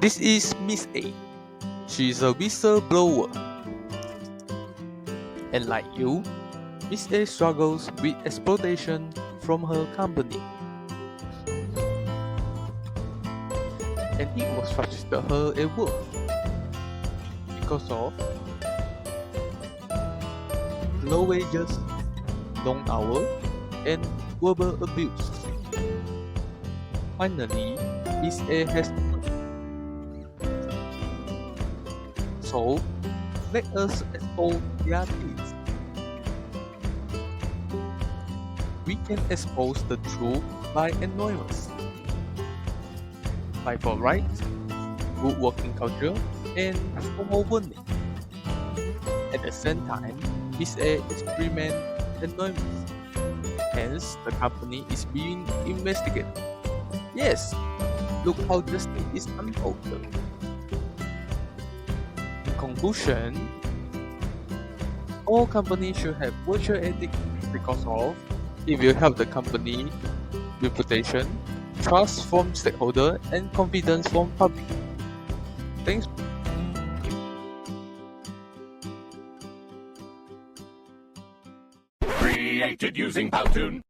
This is Miss A. She is a whistleblower. And like you, Miss A struggles with exploitation from her company. And it was frustrated her at work because of low wages, long hours, and verbal abuse. Finally, Miss A has so let us expose their deeds. We can expose the truth by anonymous, by for rights, good working culture, and formal warning. At the same time, Miss A experiment anonymous. Hence, the company is being investigated. Yes, look how justice is unfolded. In conclusion, all companies should have virtual ethics because of it will help the company reputation, trust from stakeholder, and confidence from public. Thanks. Created using Powtoon.